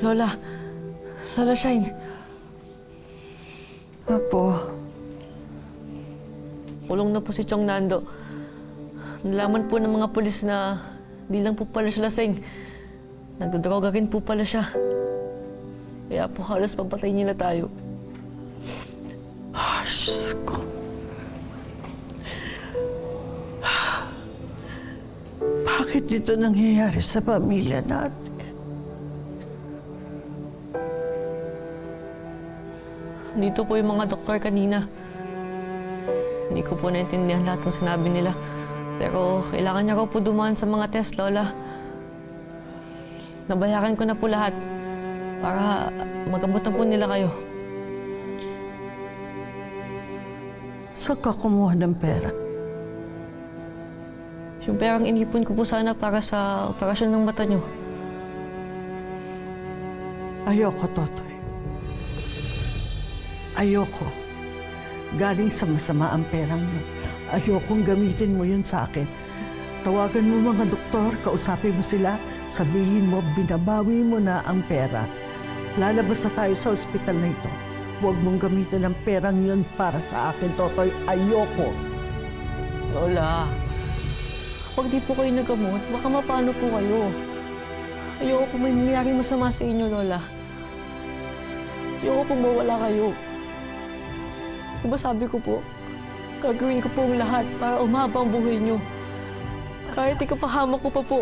Lola. Lola Shine. Apo, Kulong na po si Chong Nando. Nalaman po ng mga pulis na di lang po pala siya lasing. Nagdodroga rin po pala siya. Kaya po halos papatay nila tayo. Diyos ko. Bakit ito nangyayari sa pamilya natin? Dito po yung mga doktor kanina. Hindi ko po naintindihan lahat ng sinabi nila. Pero kailangan niya raw po dumaan sa mga test, Lola. Nabayaran ko na po lahat para magamot na po nila kayo. Saan ka kumuha ng pera? Yung perang inipon ko po sana para sa operasyon ng mata niyo. Ayoko, Totoy. Ayoko. Galing sa masama ang perang yun. Ayokong gamitin mo yun sa akin. Tawagan mo mga doktor, kausapin mo sila, sabihin mo, binabawi mo na ang pera. Lalabas na tayo sa ospital na ito. Huwag mong gamitin ang perang yun para sa akin, Totoy. Ayoko. Lola, pag di po kayo nagamot, baka mapano po kayo. Ayoko po may nangyaring masama sa inyo, Lola. Ayoko po mawala kayo. Diba sabi ko po, gagawin ko po ang lahat para umaba ang buhay niyo. Kahit ikapahamak ko pa po.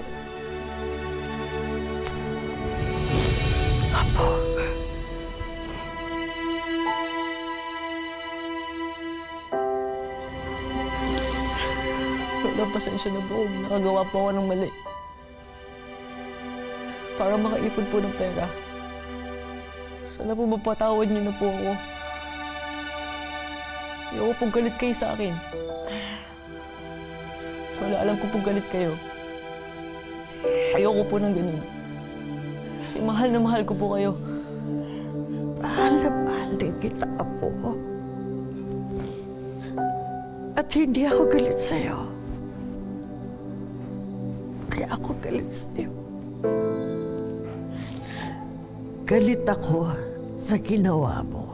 Apo. Lola, pasensya na po. Nakagawa po ako ng mali. Para makaipon po ng pera. Sana po mapatawad niyo na po ako. Ayoko pong galit kayo sa akin. Wala, alam ko pong galit kayo. Ayoko po ng ganun. Kasi mahal na mahal ko po kayo. Mahal na mahal din kita, Apo. At hindi ako galit sa'yo. Kaya ako galit sa'yo. Galit ako sa ginawa mo.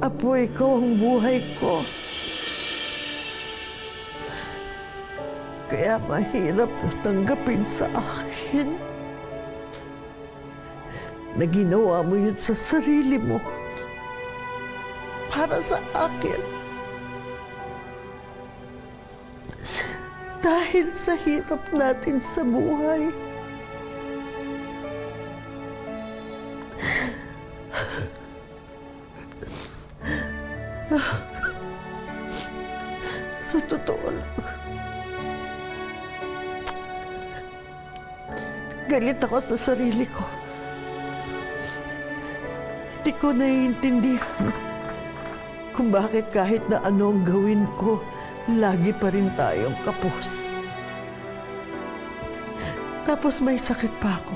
Apo, ikaw ang buhay ko. Kaya mahirap na tanggapin sa akin na ginawa mo yun sa sarili mo para sa akin. Dahil sa hirap natin sa buhay. Sa totoo lang, galit ako sa sarili ko. Hindi ko naiintindihan kung bakit kahit na anong gawin ko, lagi pa rin tayong kapos. Tapos may sakit pa ako.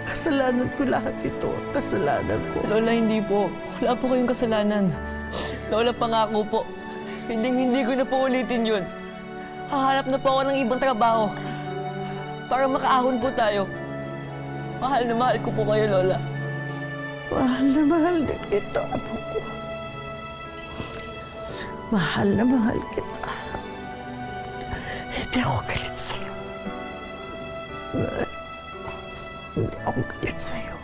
Kasalanan ko lahat ito. Kasalanan ko. Lola, hindi po. Wala po kayong kasalanan. Lola, pangako po. Hindi ko na po ulitin yun. Hahanap na po ako ng ibang trabaho. Para makaahon po tayo. Mahal na mahal ko po kayo, Lola. Mahal na mahal din kita, Apo ko. Mahal na mahal kita. Hindi ako galit sa'yo. Hindi ako galit sa'yo.